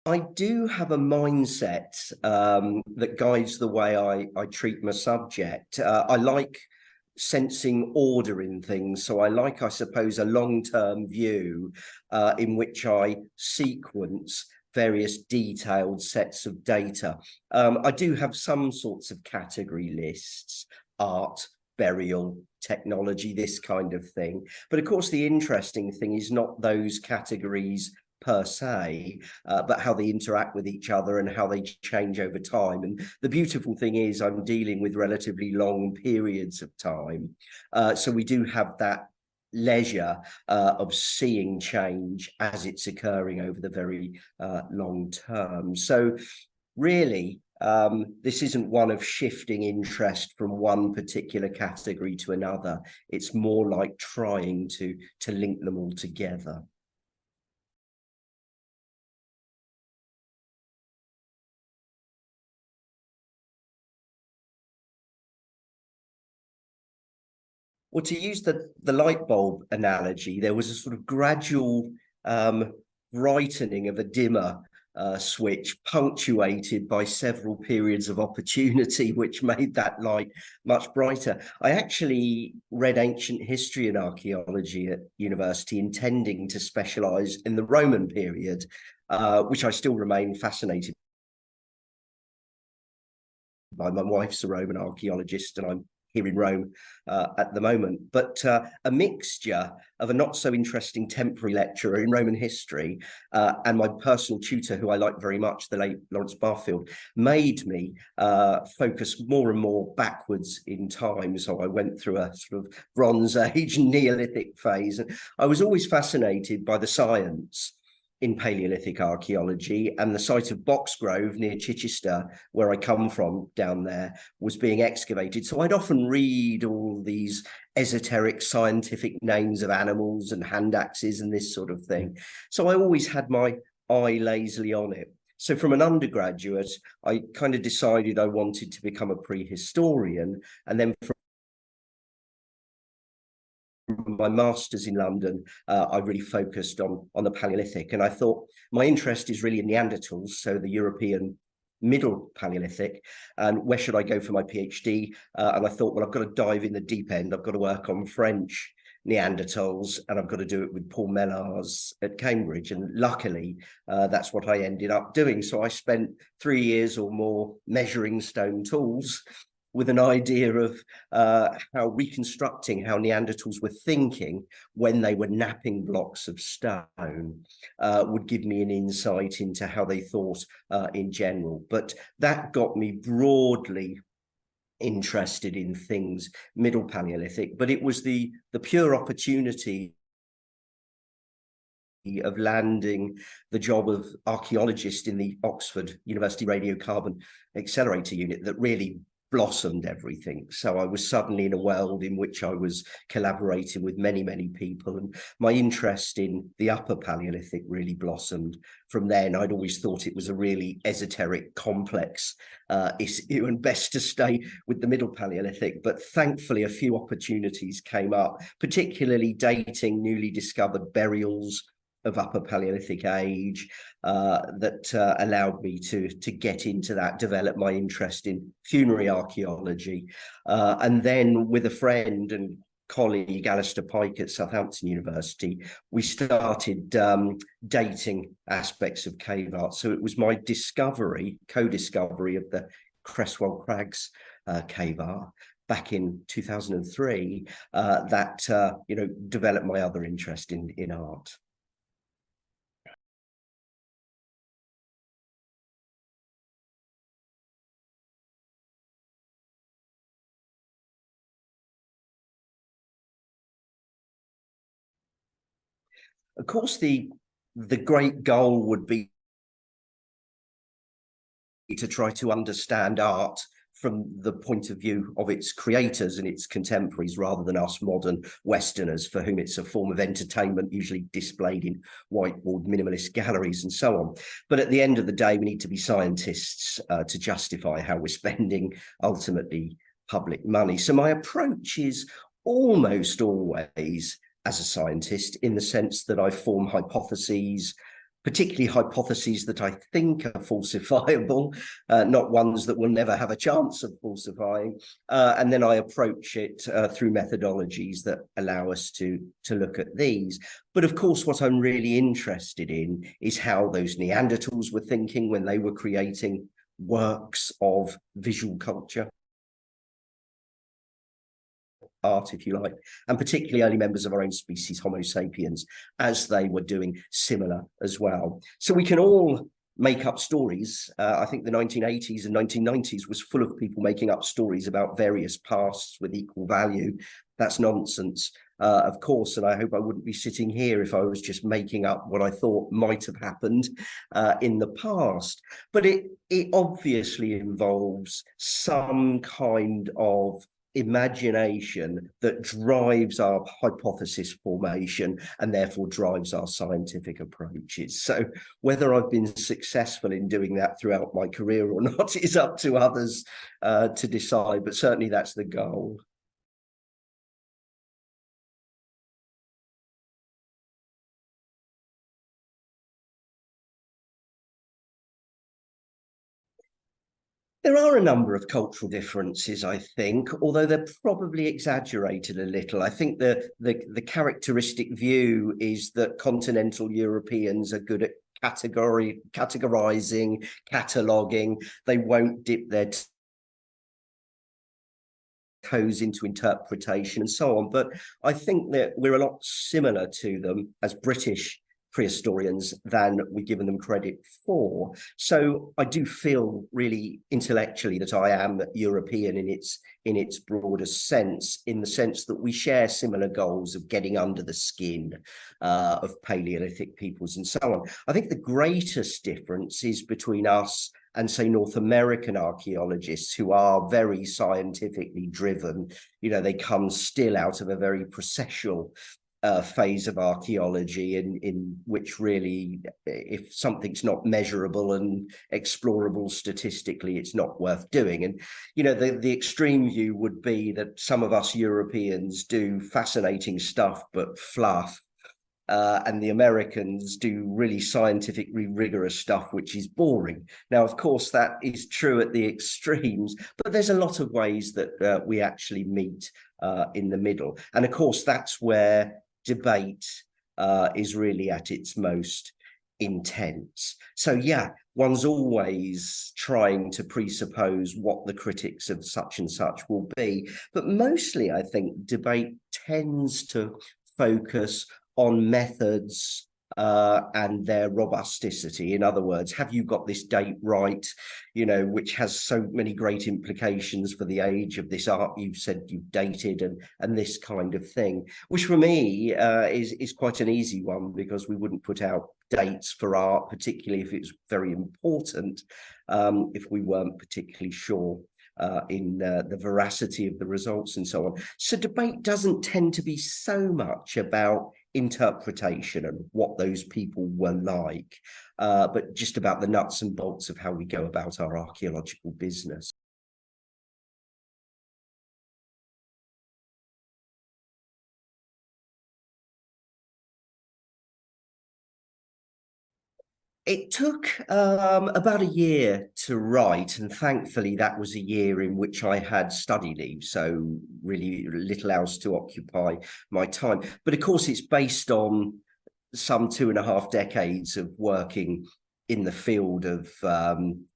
I do have a mindset that guides the way I treat my subject. I like sensing order in things. So I like, I suppose, a long-term view in which I sequence various detailed sets of data. I do have some sorts of category lists: art, burial, technology, this kind of thing. But of course, the interesting thing is not those categories per se, but how they interact with each other and how they change over time. And the beautiful thing is I'm dealing with relatively long periods of time. So we do have that leisure of seeing change as it's occurring over the very long term. So really, this isn't one of shifting interest from one particular category to another. It's more like trying to link them all together. Well, to use the light bulb analogy, there was a sort of gradual brightening of a dimmer switch, punctuated by several periods of opportunity, which made that light much brighter. I actually read ancient history and archaeology at university, intending to specialize in the Roman period, which I still remain fascinated by. My wife's a Roman archaeologist, and I'm here in Rome at the moment, but a mixture of a not so interesting temporary lecturer in Roman history and my personal tutor, who I like very much, the late Lawrence Barfield, made me focus more and more backwards in time. So I went through a sort of Bronze Age, Neolithic phase, and I was always fascinated by the science in Paleolithic archaeology, and the site of Boxgrove near Chichester, where I come from down there, was being excavated. So I'd often read all these esoteric scientific names of animals and hand axes and this sort of thing. So I always had my eye lazily on it. So from an undergraduate, I kind of decided I wanted to become a prehistorian, and then from my master's in London, I really focused on the Paleolithic, and I thought my interest is really in Neanderthals, so the European Middle Paleolithic, and where should I go for my PhD? And I thought, well, I've got to dive in the deep end. I've got to work on French Neanderthals, and I've got to do it with Paul Mellars at Cambridge, and luckily that's what I ended up doing. So I spent 3 years or more measuring stone tools, with an idea of how reconstructing how Neanderthals were thinking when they were napping blocks of stone would give me an insight into how they thought in general. But that got me broadly interested in things Middle Paleolithic, but it was the pure opportunity of landing the job of archaeologist in the Oxford University Radiocarbon Accelerator Unit that really blossomed everything. So I was suddenly in a world in which I was collaborating with many people, and my interest in the Upper Paleolithic really blossomed from then. I'd always thought it was a really esoteric, complex issue, and best to stay with the Middle Paleolithic. But thankfully, a few opportunities came up, particularly dating newly discovered burials of Upper Paleolithic age that allowed me to get into that, develop my interest in funerary archaeology. And then with a friend and colleague, Alistair Pike at Southampton University, we started dating aspects of cave art. So it was my co-discovery of the Cresswell Crags cave art back in 2003 that developed my other interest in art. Of course, the great goal would be to try to understand art from the point of view of its creators and its contemporaries, rather than us modern Westerners, for whom it's a form of entertainment, usually displayed in whiteboard minimalist galleries and so on. But at the end of the day, we need to be scientists to justify how we're spending ultimately public money. So my approach is almost always as a scientist, in the sense that I form hypotheses, particularly hypotheses that I think are falsifiable, not ones that will never have a chance of falsifying. And then I approach it through methodologies that allow us to look at these. But of course, what I'm really interested in is how those Neanderthals were thinking when they were creating works of visual culture, art, if you like, and particularly early members of our own species, Homo sapiens, as they were doing similar as well. So we can all make up stories. I think the 1980s and 1990s was full of people making up stories about various pasts with equal value. That's nonsense, of course, and I hope I wouldn't be sitting here if I was just making up what I thought might have happened in the past. But it obviously involves some kind of imagination that drives our hypothesis formation and therefore drives our scientific approaches. So whether I've been successful in doing that throughout my career or not is up to others to decide, but certainly that's the goal. There are a number of cultural differences, I think, although they're probably exaggerated a little. I think the characteristic view is that continental Europeans are good at categorizing, cataloging. They won't dip their toes into interpretation and so on. But I think that we're a lot similar to them as British prehistorians than we've given them credit for. So I do feel really intellectually that I am European in its broadest sense, in the sense that we share similar goals of getting under the skin of Paleolithic peoples and so on. I think the greatest difference is between us and say North American archaeologists who are very scientifically driven. You know, they come still out of a very processual phase of archaeology in which really, if something's not measurable and explorable statistically, it's not worth doing. And, you know, the extreme view would be that some of us Europeans do fascinating stuff, but fluff. And the Americans do really scientifically rigorous stuff, which is boring. Now, of course, that is true at the extremes, but there's a lot of ways that we actually meet in the middle. And of course, that's where debate is really at its most intense. So yeah, one's always trying to presuppose what the critics of such and such will be. But mostly, I think debate tends to focus on methods and their robusticity. In other words, have you got this date right, you know, which has so many great implications for the age of this art you said you dated, and this kind of thing, which for me is quite an easy one, because we wouldn't put out dates for art, particularly if it's very important, if we weren't particularly sure in the veracity of the results and so on. So debate doesn't tend to be so much about interpretation and what those people were like, but just about the nuts and bolts of how we go about our archaeological business. It took about a year to write, and thankfully that was a year in which I had study leave, so really little else to occupy my time. But of course, it's based on some 2.5 decades of working in the field of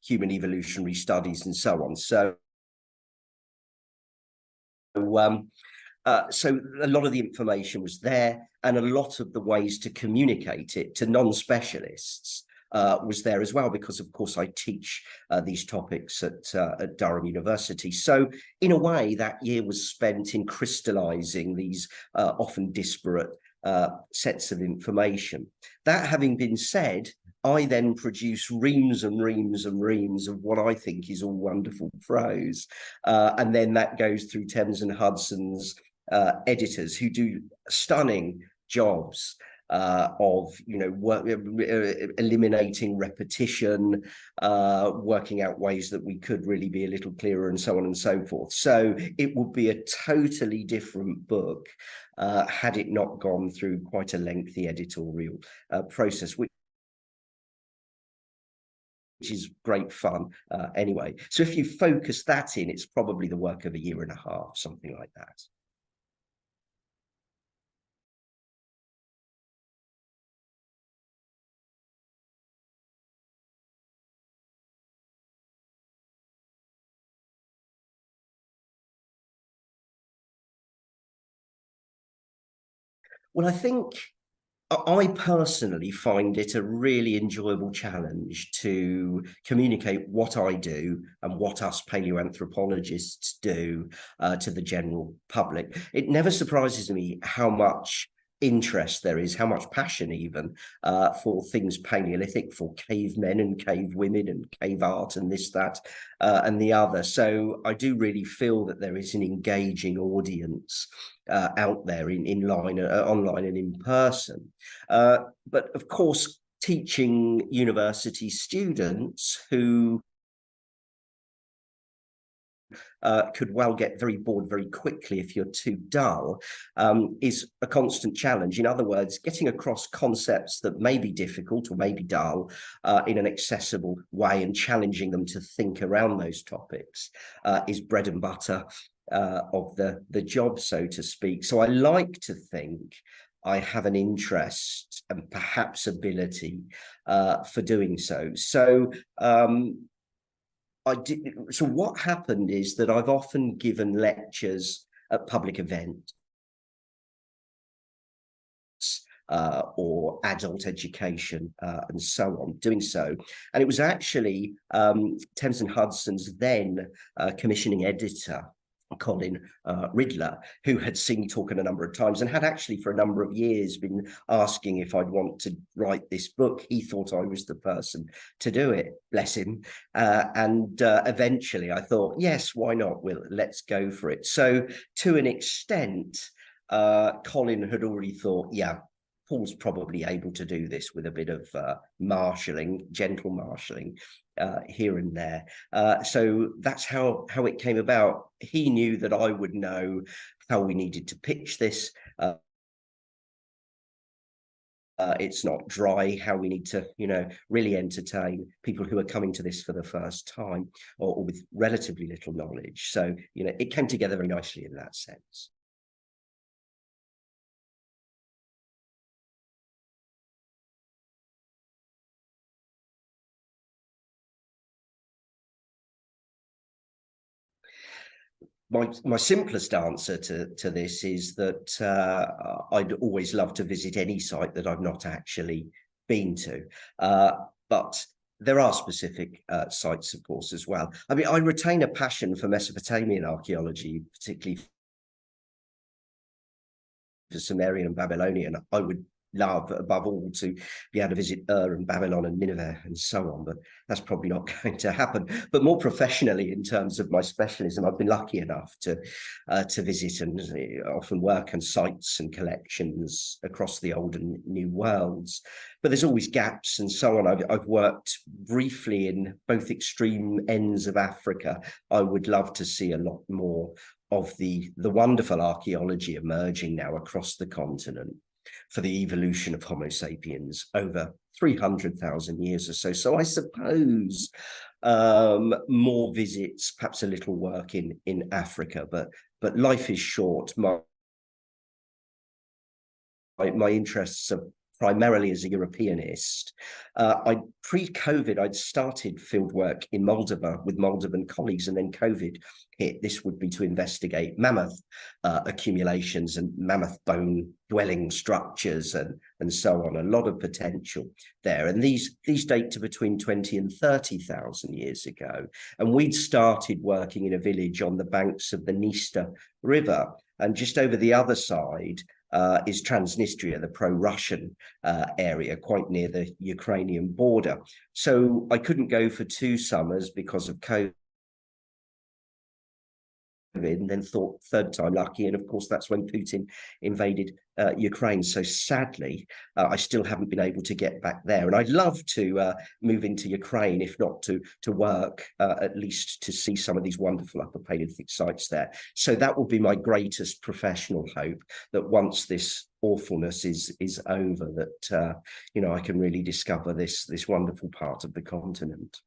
human evolutionary studies and so on. So a lot of the information was there, and a lot of the ways to communicate it to non-specialists was there as well, because of course I teach these topics at Durham University. So in a way, that year was spent in crystallizing these often disparate sets of information. That having been said, I then produce reams and reams and reams of what I think is all wonderful prose. And then that goes through Thames and Hudson's editors, who do stunning jobs of, you know, eliminating repetition, working out ways that we could really be a little clearer, and so on and so forth. So it would be a totally different book had it not gone through quite a lengthy editorial process, which is great fun anyway. So if you focus that in, it's probably the work of a year and a half, something like that. Well, I think I personally find it a really enjoyable challenge to communicate what I do and what us paleoanthropologists do to the general public. It never surprises me how much interest there is, how much passion even for things Paleolithic, for cavemen and cave women and cave art and this, that, and the other. So I do really feel that there is an engaging audience out there in line, online and in person. But of course, teaching university students who could well get very bored very quickly if you're too dull, is a constant challenge. In other words, getting across concepts that may be difficult or may be dull in an accessible way and challenging them to think around those topics is bread and butter of the job, so to speak. So I like to think I have an interest and perhaps ability for doing so. So so what happened is that I've often given lectures at public events or adult education and so on, doing so. And it was actually Thames and Hudson's then commissioning editor, Colin Ridler, who had seen me talk a number of times and had actually for a number of years been asking if I'd want to write this book. He thought I was the person to do it, bless him. And eventually I thought, yes, why not? Let's go for it. So to an extent, Colin had already thought, yeah, Paul's probably able to do this with a bit of marshalling, gentle marshalling here and there. So that's how it came about. He knew that I would know how we needed to pitch this. It's not dry, how we need to, really entertain people who are coming to this for the first time or with relatively little knowledge. So, it came together very nicely in that sense. My simplest answer to this is that I'd always love to visit any site that I've not actually been to, but there are specific sites, of course, as well. I mean, I retain a passion for Mesopotamian archaeology, particularly for Sumerian and Babylonian. I would love above all to be able to visit and Babylon and Nineveh and so on, but that's probably not going to happen. But more professionally, in terms of my specialism, I've been lucky enough to visit and often work on sites and collections across the old and new worlds. But there's always gaps and so on. I've worked briefly in both extreme ends of Africa. I would love to see a lot more of the wonderful archaeology emerging now across the continent for the evolution of Homo sapiens over 300,000 years or so. So I suppose more visits, perhaps a little work in Africa, but life is short. My interests are primarily as a Europeanist. Pre-COVID, I'd started fieldwork in Moldova with Moldovan colleagues, and then COVID hit. This would be to investigate mammoth accumulations and mammoth bone dwelling structures and so on. A lot of potential there. And these date to between 20 and 30,000 years ago. And we'd started working in a village on the banks of the Dniester River. And just over the other side is Transnistria, the pro-Russian area, quite near the Ukrainian border. So I couldn't go for 2 summers because of COVID, and then thought third time lucky. And of course, that's when Putin invaded Ukraine. So sadly, I still haven't been able to get back there. And I'd love to move into Ukraine, if not to work, at least to see some of these wonderful Upper Paleolithic sites there. So that will be my greatest professional hope, that once this awfulness is over, that I can really discover this wonderful part of the continent.